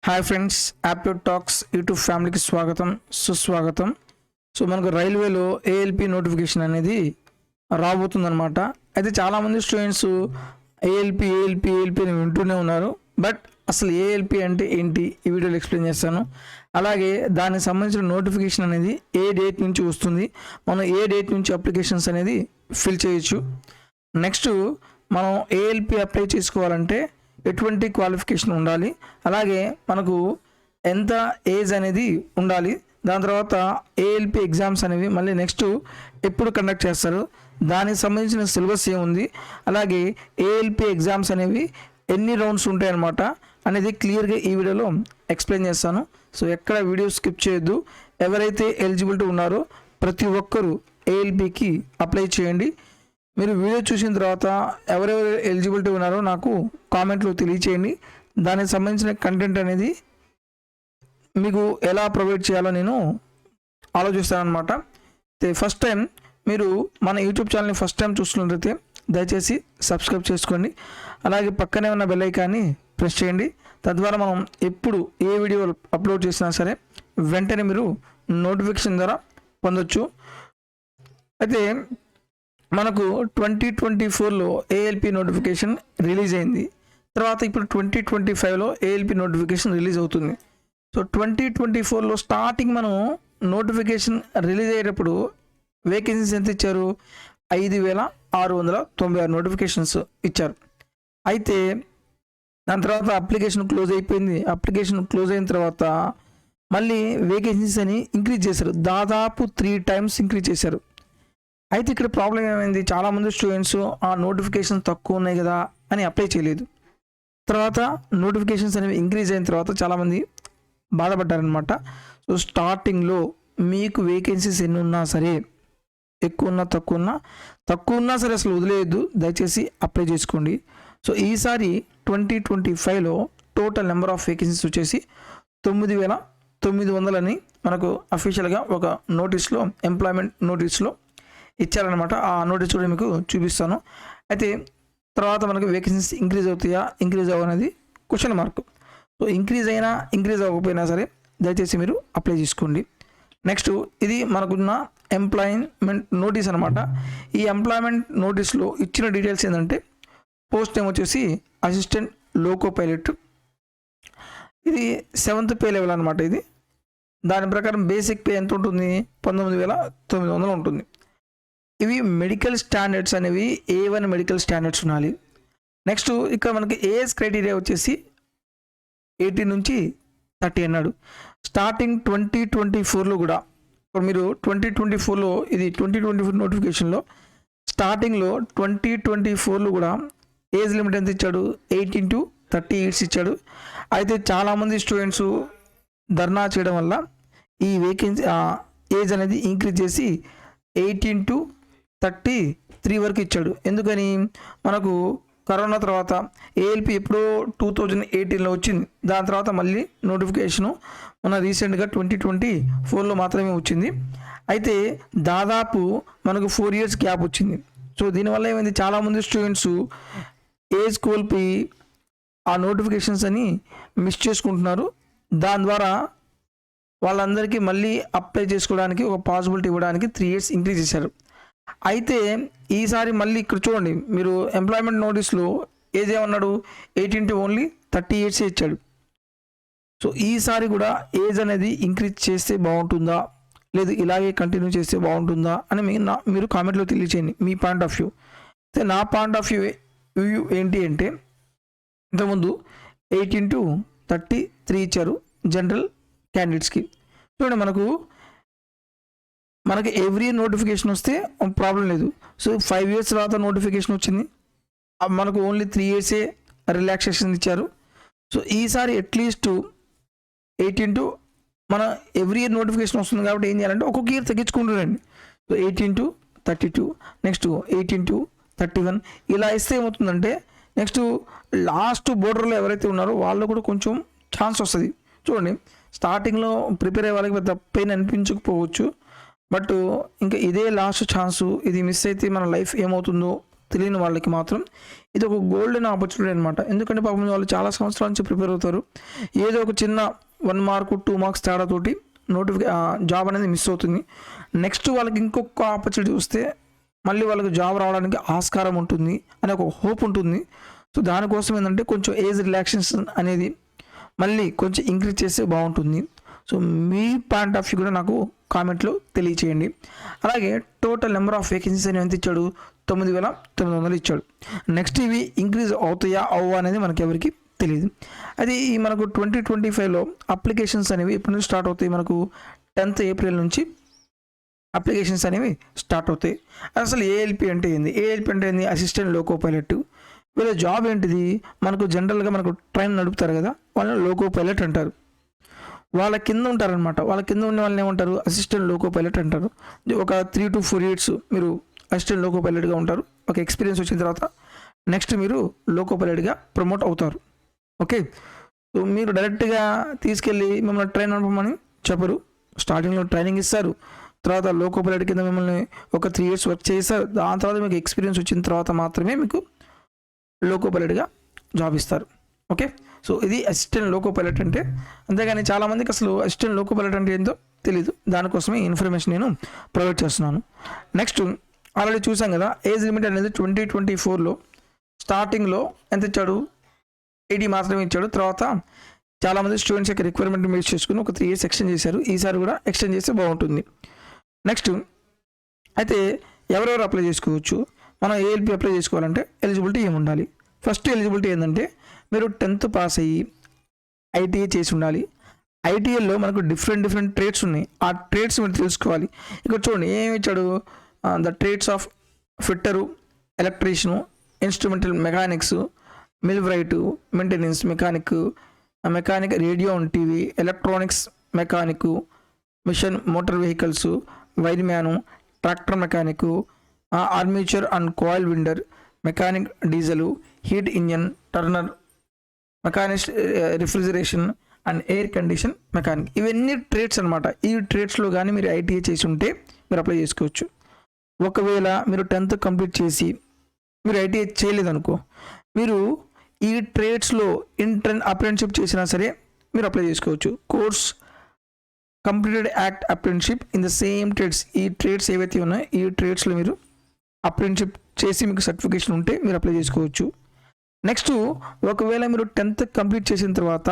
Hi friends, aptitude talks YouTube ఫ్యామిలీకి స్వాగతం సుస్వాగతం. సో మనకు రైల్వేలో ఏఎల్పి నోటిఫికేషన్ అనేది రాబోతుందన్నమాట. అయితే చాలామంది స్టూడెంట్స్ ఏఎల్పి ఏఎల్పి ఏఎల్పి అని వింటూనే ఉన్నారు. బట్ అసలు ఏఎల్పి అంటే ఏంటి ఈ వీడియోలో ఎక్స్ప్లెయిన్ చేస్తాను. అలాగే దానికి సంబంధించిన నోటిఫికేషన్ అనేది ఏ డేట్ నుంచి వస్తుంది, మనం ఏ డేట్ నుంచి అప్లికేషన్స్ అనేది ఫిల్ చేయొచ్చు. నెక్స్ట్ మనం ఏఎల్పి అప్లై చేసుకోవాలంటే ఎటువంటి క్వాలిఫికేషన్ ఉండాలి, అలాగే మనకు ఎంత ఏజ్ అనేది ఉండాలి, దాని తర్వాత ఏఎల్పి ఎగ్జామ్స్ అనేవి మళ్ళీ నెక్స్ట్ ఎప్పుడు కండక్ట్ చేస్తారు, దానికి సంబంధించిన సిలబస్ ఏముంది, అలాగే ఏఎల్పి ఎగ్జామ్స్ అనేవి ఎన్ని రౌండ్స్ ఉంటాయన్నమాట అనేది క్లియర్గా ఈ వీడియోలో ఎక్స్ప్లెయిన్ చేస్తాను. సో ఎక్కడ వీడియో స్కిప్ చేయొద్దు. ఎవరైతే ఎలిజిబిలిటీ ఉన్నారో ప్రతి ఒక్కరూ ఏఎల్పికి అప్లై చేయండి. మీరు వీడియో చూసిన తర్వాత ఎవరెవరు ఎలిజిబిలిటీ ఉన్నారో నాకు కామెంట్లో తెలియచేయండి. దానికి సంబంధించిన కంటెంట్ అనేది మీకు ఎలా ప్రొవైడ్ చేయాలో నేను ఆలోచిస్తానమాట. ఫస్ట్ టైం మీరు మన యూట్యూబ్ ఛానల్ని ఫస్ట్ టైం చూస్తున్నట్లయితే దయచేసి సబ్స్క్రైబ్ చేసుకోండి. అలాగే పక్కనే ఉన్న బెల్ ఐకాన్ని ప్రెస్ చేయండి. తద్వారా మనం ఎప్పుడు ఏ వీడియో అప్లోడ్ చేసినా సరే వెంటనే మీరు నోటిఫికేషన్ ద్వారా పొందొచ్చు. అయితే మనకు 2024లో ఏఎల్పి నోటిఫికేషన్ రిలీజ్ అయింది. తర్వాత ఇప్పుడు 2025లో ఏఎల్పి నోటిఫికేషన్ రిలీజ్ అవుతుంది. సో 2024లో స్టార్టింగ్ మనం నోటిఫికేషన్ రిలీజ్ అయ్యేటప్పుడు వేకెన్సీస్ ఎంత ఇచ్చారు? 5696 నోటిఫికేషన్స్ ఇచ్చారు. అయితే దాని తర్వాత అప్లికేషన్ క్లోజ్ అయిపోయింది. అప్లికేషన్ క్లోజ్ అయిన తర్వాత మళ్ళీ వేకెన్సీస్ అని ఇంక్రీజ్ చేశారు. దాదాపు 3 టైమ్స్ ఇంక్రీజ్ చేశారు. అయితే ఇక్కడ ప్రాబ్లం ఏమైంది, చాలామంది స్టూడెంట్స్ ఆ నోటిఫికేషన్ తక్కువ ఉన్నాయి కదా అని అప్లై చేయలేదు. తర్వాత నోటిఫికేషన్స్ అనేవి ఇంక్రీజ్ అయిన తర్వాత చాలామంది బాధపడ్డారనమాట. సో స్టార్టింగ్లో మీకు వేకెన్సీస్ ఎన్ని ఉన్నా సరే, ఎక్కువ ఉన్నా తక్కువ ఉన్నా సరే అసలు వదిలేయద్దు, దయచేసి అప్లై చేసుకోండి. సో ఈసారి 2025లో టోటల్ నెంబర్ ఆఫ్ వేకెన్సీస్ వచ్చేసి 9900 అని మనకు అఫీషియల్గా ఒక నోటీస్లో, ఎంప్లాయ్మెంట్ నోటీస్లో ఇచ్చారనమాట. ఆ నోటీస్ కూడా మీకు చూపిస్తాను. అయితే తర్వాత మనకు వేకెన్సీస్ ఇంక్రీజ్ అవుతాయా, ఇంక్రీజ్ అవ్వనేది క్వశ్చన్ మార్క్. సో ఇంక్రీజ్ అయినా ఇంక్రీజ్ అవ్వకపోయినా సరే దయచేసి మీరు అప్లై చేసుకోండి. నెక్స్ట్ ఇది మనకున్న ఎంప్లాయ్మెంట్ నోటీస్ అనమాట. ఈ ఎంప్లాయ్మెంట్ నోటీస్లో ఇచ్చిన డీటెయిల్స్ ఏంటంటే పోస్ట్ నేమ్ వచ్చేసి అసిస్టెంట్ లోకో పైలట్. ఇది 7th పే లెవెల్ అనమాట. ఇది దాని ప్రకారం బేసిక్ పే ఎంత ఉంటుంది? 19900 ఉంటుంది. ఇవి మెడికల్ స్టాండర్డ్స్ అనేవి A1 మెడికల్ స్టాండర్డ్స్ ఉండాలి. నెక్స్ట్ ఇక్కడ మనకి ఏజ్ క్రైటీరియా వచ్చేసి 18 నుంచి 30 అన్నాడు. స్టార్టింగ్ 2024లో కూడా, ఇప్పుడు మీరు 2024లో, ఇది 2024 నోటిఫికేషన్లో స్టార్టింగ్లో 2024లో కూడా ఏజ్ లిమిట్ ఎంత ఇచ్చాడు? 18 to 30 ఇయర్స్ ఇచ్చాడు. అయితే చాలామంది స్టూడెంట్స్ ధర్నా చేయడం వల్ల ఈ వేకెన్సీ ఏజ్ అనేది ఇంక్రీజ్ చేసి 18 to 33 వరకు ఇచ్చాడు. ఎందుకని? మనకు కరోనా తర్వాత ఏఎల్పి ఎప్పుడో 2018లో వచ్చింది. దాని తర్వాత మళ్ళీ నోటిఫికేషను మన రీసెంట్గా 2024లో మాత్రమే వచ్చింది. అయితే దాదాపు మనకు 4 years గ్యాప్ వచ్చింది. సో దీనివల్ల ఏమైంది, చాలామంది స్టూడెంట్స్ ఏజ్ కోల్పోయి ఆ నోటిఫికేషన్స్ అని మిస్ చేసుకుంటున్నారు. దాని ద్వారా వాళ్ళందరికీ మళ్ళీ అప్లై చేసుకోవడానికి ఒక పాసిబిలిటీ ఇవ్వడానికి 3 years ఇంక్రీజ్ చేశారు. అయితే ఈసారి మళ్ళీ ఇక్కడ చూడండి, మీరు ఎంప్లాయ్మెంట్ నోటీస్లో ఏజ్ ఏమన్నాడు? 18 to only 30 years ఇచ్చాడు. సో ఈసారి కూడా ఏజ్ అనేది ఇంక్రీజ్ చేస్తే బాగుంటుందా, లేదు ఇలాగే కంటిన్యూ చేస్తే బాగుంటుందా అని మీరు కామెంట్లో తెలియచేయండి మీ పాయింట్ ఆఫ్ వ్యూ. అయితే నా పాయింట్ ఆఫ్ వ్యూ ఏంటి అంటే, ఇంతకుముందు 18 to 33 ఇచ్చారు జనరల్ క్యాండిడేట్స్కి. చూడండి, మనకి ఎవ్రీ నోటిఫికేషన్ వస్తే ప్రాబ్లం లేదు. సో 5 years తర్వాత నోటిఫికేషన్ వచ్చింది, మనకు ఓన్లీ 3 years రిలాక్సేషన్ ఇచ్చారు. సో ఈసారి అట్లీస్ట్ 18 to, మన ఎవ్రీ ఇయర్ నోటిఫికేషన్ వస్తుంది కాబట్టి ఏం చేయాలంటే ఒక్కొక్క ఇయర్ తగ్గించుకుంటున్నాండి. సో 18 to 32, నెక్స్ట్ 18 to 31 ఇలా ఇస్తే ఏమవుతుందంటే నెక్స్ట్ లాస్ట్ బోర్డర్లో ఎవరైతే ఉన్నారో వాళ్ళు కూడా కొంచెం ఛాన్స్ వస్తుంది. చూడండి, స్టార్టింగ్లో ప్రిపేర్ అయ్యే వాళ్ళకి పెద్ద పెయిన్ అనిపించకపోవచ్చు, బట్ ఇంకా ఇదే లాస్ట్ ఛాన్సు. ఇది మిస్ అయితే మన లైఫ్ ఏమవుతుందో తెలియని వాళ్ళకి మాత్రం ఇది ఒక గోల్డెన్ ఆపర్చునిటీ అనమాట. ఎందుకంటే పాపం వాళ్ళు చాలా సంవత్సరాల నుంచి ప్రిపేర్ అవుతారు. ఏదో ఒక చిన్న 1 మార్క్ 2 మార్క్స్ తేడాతోటి జాబ్ అనేది మిస్ అవుతుంది. నెక్స్ట్ వాళ్ళకి ఇంకొక ఆపర్చునిటీ వస్తే మళ్ళీ వాళ్ళకి జాబ్ రావడానికి ఆస్కారం ఉంటుంది అనే ఒక హోప్ ఉంటుంది. సో దానికోసం ఏంటంటే కొంచెం ఏజ్ రిలాక్సేషన్ అనేది మళ్ళీ కొంచెం ఇంక్రీజ్ చేస్తే బాగుంటుంది. So me point of view కూడా నాకు కామెంట్లో తెలియచేయండి. అలాగే టోటల్ నెంబర్ ఆఫ్ వేకెన్సీస్ అని ఎంత ఇచ్చాడు, 9,900 ఇచ్చాడు. నెక్స్ట్ ఇవి ఇంక్రీజ్ అవుతాయా అవ్వా అనేది మనకి ఎవరికి తెలియదు. అది ఈ మనకు 2025లో అప్లికేషన్స్ అనేవి ఎప్పటి నుంచి స్టార్ట్ అవుతాయి, మనకు 10th ఏప్రిల్ నుంచి అప్లికేషన్స్ అనేవి స్టార్ట్ అవుతాయి. అసలు ఏఎల్పి అంటే ఏంది, ఏఎల్పి అంటే ఏంది, అసిస్టెంట్ లోకో పైలట్. వీళ్ళ జాబ్ ఏంటిది, మనకు జనరల్గా మనకు ట్రైన్ నడుపుతారు కదా, వాళ్ళని లోకో పైలట్ అంటారు. వాళ్ళ కింద ఉంటారనమాట. వాళ్ళ కింద ఉన్న వాళ్ళని ఏమంటారు, అసిస్టెంట్ లోకో పైలట్ అంటారు. ఒక 3 to 4 years మీరు అసిస్టెంట్ లోకో పైలట్గా ఉంటారు. ఒక ఎక్స్పీరియన్స్ వచ్చిన తర్వాత నెక్స్ట్ మీరు లోకో పైలట్గా ప్రమోట్ అవుతారు. ఓకే, సో మీరు డైరెక్ట్గా తీసుకెళ్ళి మిమ్మల్ని ట్రైన్ నడపమని చెప్పరు. స్టార్టింగ్లో ట్రైనింగ్ ఇస్తారు, తర్వాత లోకో పైలట్ కింద మిమ్మల్ని ఒక 3 years వర్క్ చేస్తారు. దాని తర్వాత మీకు ఎక్స్పీరియన్స్ వచ్చిన తర్వాత మాత్రమే మీకు లోకో పైలట్గా జాబ్ ఇస్తారు. ఓకే, సో ఇది అసిస్టెంట్ లోకో పైలట్ అంటే. అంతేగాని చాలామందికి అసలు అసిస్టెంట్ లోకో పైలట్ అంటే ఏంటో తెలీదు. దానికోసమే ఇన్ఫర్మేషన్ నేను ప్రొవైడ్ చేస్తున్నాను. నెక్స్ట్ ఆల్రెడీ చూసాం కదా, ఏజ్ లిమిట్ అనేది 2024లో స్టార్టింగ్లో ఎంత ఇచ్చాడు, 80 మాత్రమే ఇచ్చాడు. తర్వాత చాలామంది స్టూడెంట్స్ యొక్క రిక్వైర్మెంట్ బేస్ చేసుకుని ఒక 3 years ఎక్స్టెండ్ చేశారు. ఈసారి కూడా ఎక్స్టెండ్ చేస్తే బాగుంటుంది. నెక్స్ట్ అయితే ఎవరెవరు అప్లై చేసుకోవచ్చు, మనం ఏఎల్పి అప్లై చేసుకోవాలంటే ఎలిజిబిలిటీ ఏమి ఉండాలి. ఫస్ట్ ఎలిజిబిలిటీ ఏంటంటే మీరు 10th పాస్ అయ్యి ఐటీఐ చేసి ఉండాలి. ఐటీఐలో మనకు డిఫరెంట్ ట్రేడ్స్ ఉన్నాయి. ఆ ట్రేడ్స్ మీరు తెలుసుకోవాలి. ఇక్కడ చూడండి ఏమి ఇచ్చాడు, the trades of fitter, electrician, instrumental mechanics, millwright, maintenance mechanic radio and TV, electronics mechanic, machine motor vehicles, wireman, tractor mechanic, armature and coil winder, mechanic diesel, heat engine, turner, mechanics refrigeration and air condition mechanic. ఇవన్నీ trades అనమాట. ఈ ట్రేడ్స్లో కానీ మీరు ITI చేసి ఉంటే మీరు apply చేసుకోవచ్చు. ఒకవేళ మీరు 10th కంప్లీట్ చేసి మీరు ఐటీఐ చేయలేదనుకో, మీరు ఈ ట్రేడ్స్లో అప్రెంటిస్షిప్ చేసినా సరే మీరు అప్లై చేసుకోవచ్చు. Course completed act apprenticeship in the same trades. ఈ ట్రేడ్స్ ఏవైతే ఉన్నాయో ఈ ట్రేడ్స్లో మీరు అప్రెంటిస్షిప్ చేసి మీకు సర్టిఫికేషన్ ఉంటే మీరు అప్లై చేసుకోవచ్చు. నెక్స్ట్ ఒకవేళ మీరు 10th కంప్లీట్ చేసిన తర్వాత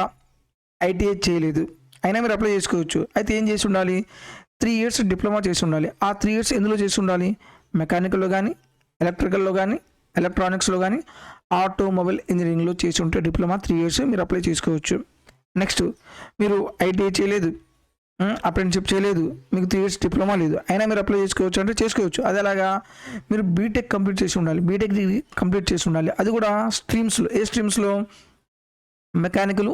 ఐటీఐ చేయలేదు అయినా మీరు అప్లై చేసుకోవచ్చు. అయితే ఏం చేసి ఉండాలి, 3 years డిప్లొమా చేసి ఉండాలి. ఆ 3 years ఎందులో చేసి ఉండాలి, మెకానికల్లో కానీ, ఎలక్ట్రికల్లో కానీ, ఎలక్ట్రానిక్స్లో కానీ, ఆటోమొబైల్ ఇంజనీరింగ్లో చేసి ఉంటే డిప్లొమా 3 years మీరు అప్లై చేసుకోవచ్చు. నెక్స్ట్ మీరు ఐటీఐ చేయలేదు, అప్రెంటిస్షిప్ చేయలేదు, మీకు 3 years డిప్లొమా లేదు, అయినా మీరు అప్లై చేసుకోవచ్చు అంటే చేసుకోవచ్చు. అదేలాగా మీరు బీటెక్ కంప్లీట్ చేసి ఉండాలి, బీటెక్ డిగ్రీ కంప్లీట్ చేసి ఉండాలి. అది కూడా స్ట్రీమ్స్లో, ఏ స్ట్రీమ్స్లో, మెకానికల్,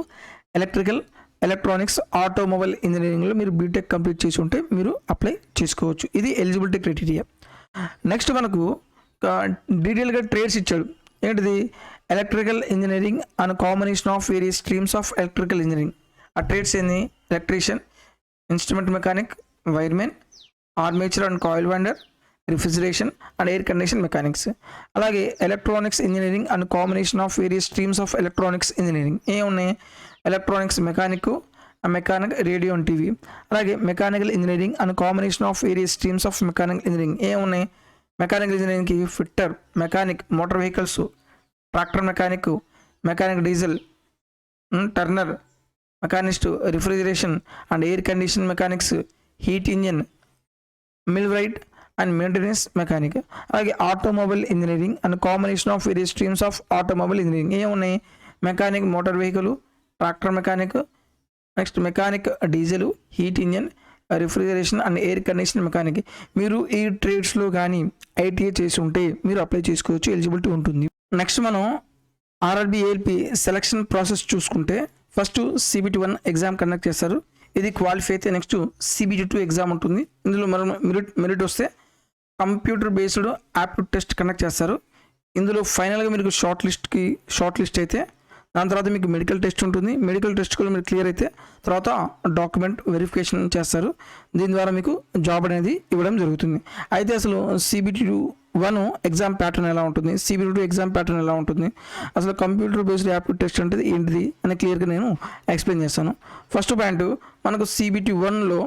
ఎలక్ట్రికల్, ఎలక్ట్రానిక్స్, ఆటోమొబైల్ ఇంజనీరింగ్లో మీరు బీటెక్ కంప్లీట్ చేసి ఉంటే మీరు అప్లై చేసుకోవచ్చు. ఇది ఎలిజిబిలిటీ క్రైటీరియా. నెక్స్ట్ మనకు డీటెయిల్గా ట్రేడ్స్ ఇచ్చాడు. ఏంటిది, electrical engineering and combination of various streams of electrical engineering. ఆ ట్రేడ్స్ ఏంది, electrician, instrument mechanic, wireman, armature and coil winder, refrigeration and air condition mechanics. అలాగే electronics engineering and combination of various streams of electronics engineering ఏమున్నాయి, electronics mechanic radio and TV. అలాగే mechanical engineering and combination of various streams of mechanical engineering ఏమున్నాయి, mechanical ఇంజనీరింగ్కి fitter, mechanic motor vehicles, tractor mechanic diesel, turner, machinist, refrigeration and air condition mechanics, heat engine, millwright and maintenance mechanic. అలాగే automobile engineering and combination of various streams of automobile engineering ఏమున్నాయి, mechanic motor vehicle, tractor mechanic, next mechanic diesel, heat engine, refrigeration and air condition mechanic. మీరు ఈ ట్రేడ్స్లో కానీ ITI చేసి ఉంటే మీరు apply చేసుకోవచ్చు, eligibility ఉంటుంది. నెక్స్ట్ మనం ఆర్ఆర్బి ఏఎల్పి సెలక్షన్ ప్రాసెస్ చూసుకుంటే ఫస్ట్ CBT1 ఎగ్జామ్ కండక్ట్ చేస్తారు. ఇది క్వాలిఫై అయితే నెక్స్ట్ CBT2 ఎగ్జామ్ ఉంటుంది. ఇందులో మనం మెరిట్ వస్తే computer based aptitude test conduct చేస్తారు. ఇందులో ఫైనల్గా మీకు షార్ట్ లిస్ట్ అయితే దాని తర్వాత మీకు మెడికల్ టెస్ట్ ఉంటుంది. మెడికల్ టెస్ట్ కూడా మీరు క్లియర్ అయితే తర్వాత డాక్యుమెంట్ వెరిఫికేషన్ చేస్తారు. దీని ద్వారా మీకు జాబ్ అనేది ఇవ్వడం జరుగుతుంది. అయితే అసలు CBT-1 ఎగ్జామ్ ప్యాటర్న్ ఎలా ఉంటుంది, CBT-2 ఎగ్జామ్ ప్యాటర్న్ ఎలా ఉంటుంది, అసలు కంప్యూటర్ బేస్డ్ యాప్టిట్యూడ్ టెస్ట్ అంటే ఏంటిది అని క్లియర్గా నేను ఎక్స్ప్లెయిన్ చేస్తాను. ఫస్ట్ పాయింట్, మనకు CBT-1లో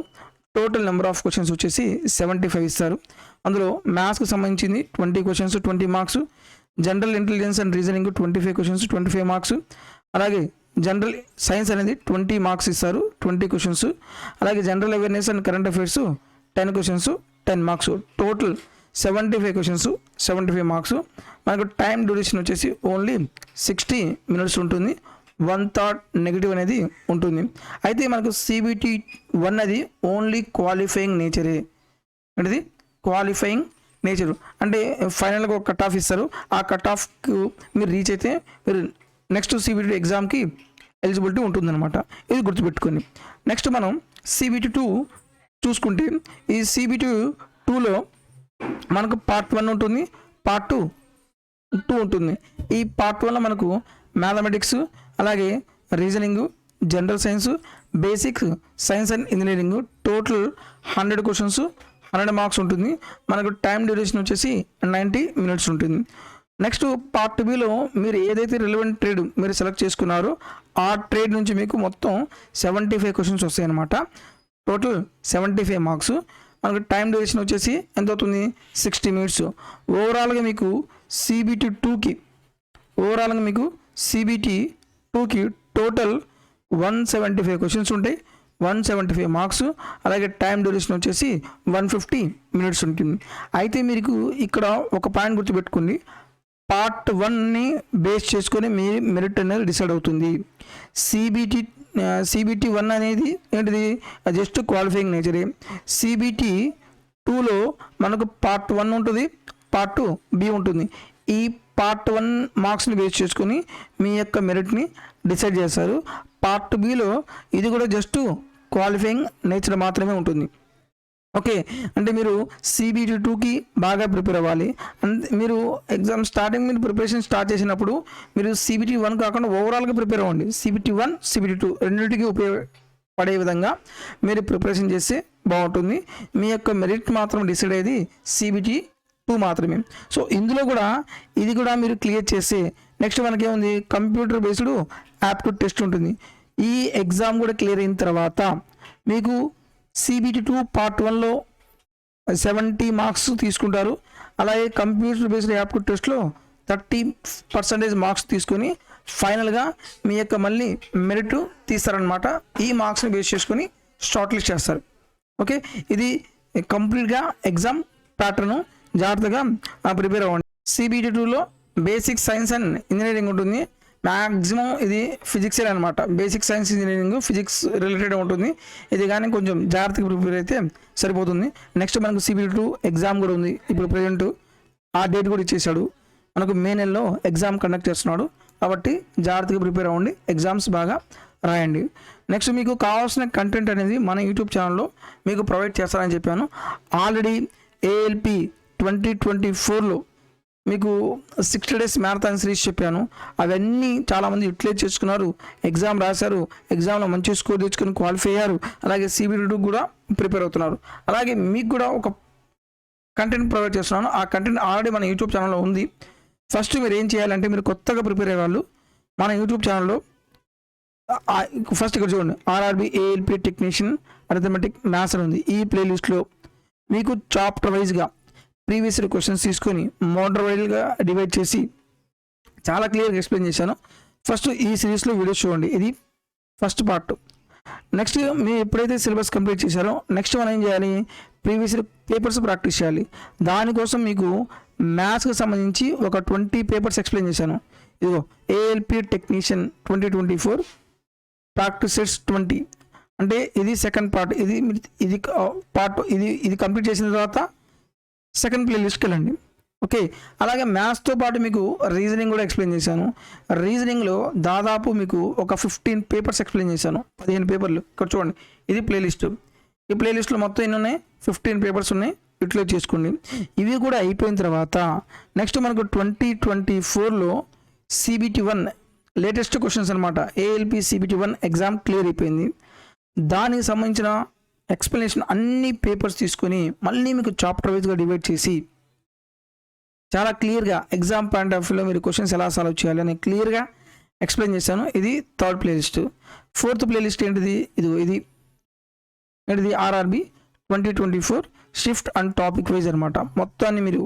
టోటల్ నెంబర్ ఆఫ్ క్వశ్చన్స్ వచ్చేసి 75 ఇస్తారు. అందులో మ్యాథ్స్కి సంబంధించింది 20 questions 20 marks, general intelligence and reasoning 25 questions 25 marks, అలాగే జనరల్ సైన్స్ అనేది 20 మార్క్స్ ఇస్తారు 20 క్వశ్చన్స్, అలాగే general awareness and current affairs 10 questions 10 marks, total 75 questions 75 marks. మనకు టైం డ్యూరేషన్ వచ్చేసి ఓన్లీ 60 minutes ఉంటుంది. 1/3 నెగిటివ్ అనేది ఉంటుంది. అయితే మనకు CBT-1 అది ఓన్లీ క్వాలిఫైయింగ్ నేచరే. అంటే క్వాలిఫైయింగ్ నేచరు అంటే ఫైనల్గా ఒక కట్ ఆఫ్ ఇస్తారు. ఆ కట్ ఆఫ్కు మీరు రీచ్ అయితే మీరు నెక్స్ట్ CBT-2 ఎగ్జామ్కి ఎలిజిబిలిటీ ఉంటుందన్నమాట. ఇది గుర్తుపెట్టుకోండి. నెక్స్ట్ మనం CBT-2 చూసుకుంటే ఈ CBT-2లో మనకు పార్ట్ 1 ఉంటుంది, పార్ట్ 2 ఉంటుంది. ఈ పార్ట్ 1లో మనకు మ్యాథమెటిక్స్, అలాగే reasoning, general science, basic science and engineering total 100 questions 100 marks ఉంటుంది. మనకు టైం డ్యూరేషన్ వచ్చేసి 90 minutes ఉంటుంది. నెక్స్ట్ పార్ట్ బిలో మీరు ఏదైతే రిలవెంట్ ట్రేడ్ మీరు సెలెక్ట్ చేసుకున్నారో ఆ ట్రేడ్ నుంచి మీకు మొత్తం 75 క్వశ్చన్స్ వస్తాయి అన్నమాట. Total 75 marks. మనకు టైం డ్యూరేషన్ వచ్చేసి ఎంత అవుతుంది, 60 minutes. ఓవరాల్గా మీకు CBT-2కి టోటల్ 175 క్వశ్చన్స్ ఉంటాయి, 175 మార్క్స్, అలాగే టైం డ్యూరేషన్ వచ్చేసి 150 minutes ఉంటుంది. అయితే మీకు ఇక్కడ ఒక పాయింట్ గుర్తుపెట్టుకోండి, పార్ట్ 1ని బేస్ చేసుకొని మీ మెరిట్ అనేది డిసైడ్ అవుతుంది. CBT-1 అనేది ఏంటిది, జస్ట్ క్వాలిఫైయింగ్ నేచరే. CBT-2లో మనకు పార్ట్ 1 ఉంటుంది, పార్ట్ 2 ఉంటుంది. ఈ పార్ట్ 1 మార్క్స్ని బేస్ చేసుకొని మీ యొక్క మెరిట్ని డిసైడ్ చేస్తారు. పార్ట్ బిలో ఇది కూడా జస్ట్ క్వాలిఫైయింగ్ నేచర్ మాత్రమే ఉంటుంది. ఓకే, అంటే మీరు CBT-2కి బాగా ప్రిపేర్ అవ్వాలి. మీరు ఎగ్జామ్ స్టార్టింగ్ మీరు ప్రిపరేషన్ స్టార్ట్ చేసినప్పుడు మీరు CBT-1 కాకుండా ఓవరాల్గా ప్రిపేర్ అవ్వండి. CBT-1 CBT-2 రెండింటికి ఉపయోగపడే విధంగా మీరు ప్రిపరేషన్ చేస్తే బాగుంటుంది. మీ యొక్క మెరిట్ మాత్రం డిసైడ్ అయ్యేది CBT-2 మాత్రమే. సో ఇందులో కూడా ఇది కూడా మీరు క్లియర్ చేస్తే నెక్స్ట్ మనకేముంది, కంప్యూటర్ బేస్డ్ యాప్టిట్యూడ్ టెస్ట్ ఉంటుంది. ఈ ఎగ్జామ్ కూడా క్లియర్ అయిన తర్వాత మీకు CBT-2 పార్ట్ 1లో 70 మార్క్స్ తీసుకుంటారు. అలాగే కంప్యూటర్ బేస్డ్ యాప్టిట్యూడ్ టెస్ట్లో 30% మార్క్స్ తీసుకొని ఫైనల్గా మీ యొక్క మళ్ళీ మెరిట్ తీస్తారనమాట. ఈ మార్క్స్ని బేస్ చేసుకొని షార్ట్ లిస్ట్ చేస్తారు. ఓకే, ఇది కంప్లీట్గా ఎగ్జామ్ ప్యాటర్ను. జాగ్రత్తగా ప్రిపేర్ అవ్వండి. CBT-2లో బేసిక్ సైన్స్ అండ్ ఇంజనీరింగ్ ఉంటుంది. మ్యాక్సిమం ఇది ఫిజిక్సే అనమాట. Basic science engineering physics related ఉంటుంది. ఇది కానీ కొంచెం జాగ్రత్తగా ప్రిపేర్ అయితే సరిపోతుంది. నెక్స్ట్ మనకు CBT-2 ఎగ్జామ్ కూడా ఉంది. ఇప్పుడు ప్రజెంట్ ఆ డేట్ కూడా ఇచ్చేసాడు. మనకు మే నెలలో ఎగ్జామ్ కండక్ట్ చేస్తున్నాడు. కాబట్టి జాగ్రత్తగా ప్రిపేర్ అవ్వండి, ఎగ్జామ్స్ బాగా రాయండి. నెక్స్ట్ మీకు కావాల్సిన కంటెంట్ అనేది మన యూట్యూబ్ ఛానల్లో మీకు ప్రొవైడ్ చేస్తారని చెప్పాను. ఆల్రెడీ ALP 2024లో మీకు 60 days మ్యారథాన్ సిరీస్ చెప్పాను. అవన్నీ చాలామంది యూటిలైజ్ చేసుకున్నారు, ఎగ్జామ్ రాశారు, ఎగ్జామ్లో మంచి స్కోర్ తెచ్చుకొని క్వాలిఫై అయ్యారు. అలాగే CBT-2 కూడా ప్రిపేర్ అవుతున్నారు. అలాగే మీకు కూడా ఒక కంటెంట్ ప్రొవైడ్ చేస్తున్నాను. ఆ కంటెంట్ ఆల్రెడీ మన యూట్యూబ్ ఛానల్లో ఉంది. ఫస్ట్ మీరు ఏం చేయాలంటే, మీరు కొత్తగా ప్రిపేర్ అయ్యే వాళ్ళు మన యూట్యూబ్ ఛానల్లో ఫస్ట్ ఇక్కడ చూడండి, RRB ALP technician arithmetic maths ఉంది. ఈ ప్లేలిస్ట్లో మీకు చాప్టర్ వైజ్గా ప్రీవియస్ క్వశ్చన్స్ తీసుకొని మోడల్ వైజ్గా డివైడ్ చేసి చాలా క్లియర్గా ఎక్స్ప్లెయిన్ చేశాను. ఫస్ట్ ఈ సిరీస్లో వీడియోస్ చూడండి. ఇది ఫస్ట్ పార్ట్. నెక్స్ట్ మీరు ఎప్పుడైతే సిలబస్ కంప్లీట్ చేశారో నెక్స్ట్ మనం ఏం చేయాలి, ప్రీవియస్ పేపర్స్ ప్రాక్టీస్ చేయాలి. దానికోసం మీకు మ్యాథ్స్కి సంబంధించి ఒక 20 పేపర్స్ ఎక్స్ప్లెయిన్ చేశాను. ఇదిగో ALP టెక్నీషియన్ 2024 ప్రాక్టీస్ సెట్స్ 20 అంటే ఇది సెకండ్ పార్ట్. ఇది పార్ట్ ఇది కంప్లీట్ చేసిన తర్వాత సెకండ్ ప్లేలిస్ట్కి వెళ్ళండి. ఓకే, అలాగే మ్యాథ్స్తో పాటు మీకు రీజనింగ్ కూడా ఎక్స్ప్లెయిన్ చేశాను. రీజనింగ్లో దాదాపు మీకు ఒక 15 పేపర్స్ ఎక్స్ప్లెయిన్ చేశాను, 15 పేపర్లు. ఇక్కడ చూడండి, ఇది ప్లేలిస్ట్. ఈ ప్లేలిస్ట్లో మొత్తం ఎన్ని ఉన్నాయి, 15 పేపర్స్ ఉన్నాయి. యూటిలైజ్ చేసుకోండి. ఇవి కూడా అయిపోయిన తర్వాత నెక్స్ట్ మనకు 2024లో CBT-1 లేటెస్ట్ క్వశ్చన్స్ అనమాట. ALP CBT 1 ఎగ్జామ్ క్లియర్ అయిపోయింది. దానికి సంబంధించిన ఎక్స్ప్లెనేషన్ అన్ని పేపర్స్ తీసుకొని మళ్ళీ మీకు చాప్టర్ వైజ్గా డివైడ్ చేసి చాలా క్లియర్గా ఎగ్జామ్ పాయింట్ ఆఫ్ వ్యూలో మీరు క్వశ్చన్స్ ఎలా సాల్వ్ చేయాలని క్లియర్గా ఎక్స్ప్లెయిన్ చేశాను. ఇది థర్డ్ ప్లేలిస్ట్. ఫోర్త్ ప్లేలిస్ట్ ఏంటిది? ఇది RRB 2024 shift and topic wise అనమాట. మొత్తాన్ని మీరు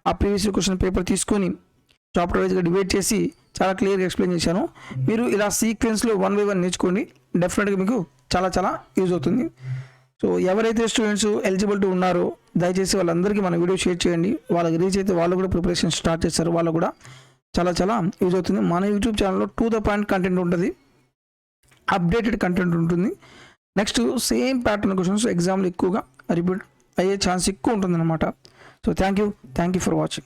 ఆ ప్రీవియస్ క్వశ్చన్ పేపర్ తీసుకొని చాప్టర్ వైజ్గా డివైడ్ చేసి చాలా క్లియర్గా ఎక్స్ప్లెయిన్ చేశాను. మీరు ఇలా సీక్వెన్స్లో 1 by 1 నేర్చుకోండి, డెఫినెట్గా మీకు చాలా యూజ్ అవుతుంది. సో ఎవరైతే స్టూడెంట్స్ ఎలిజిబిలిటీ ఉన్నారో దయచేసి వాళ్ళందరికీ మన వీడియో షేర్ చేయండి. వాళ్ళకి రీచ్ అయితే వాళ్ళు కూడా ప్రిపరేషన్ స్టార్ట్ చేస్తారు, వాళ్ళు కూడా చాలా యూజ్ అవుతుంది. మన యూట్యూబ్ ఛానల్లో టు ద పాయింట్ కంటెంట్ ఉంటుంది, అప్డేటెడ్ కంటెంట్ ఉంటుంది. నెక్స్ట్ సేమ్ ప్యాటర్న్ క్వశ్చన్స్ ఎగ్జామ్లు ఎక్కువగా రిపీట్ అయ్యే ఛాన్స్ ఎక్కువ ఉంటుంది అనమాట. So thank you for watching.